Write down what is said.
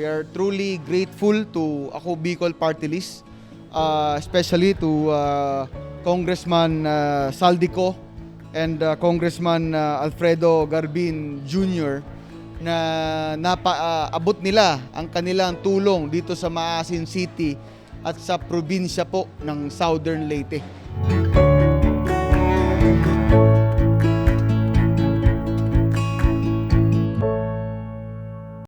We are truly grateful to Ako Bicol Party List, especially to Congressman Saldico and Congressman Alfredo Garbin Jr. na napaabot nila ang kanilang tulong dito sa Maasin City at sa probinsya po ng Southern Leyte.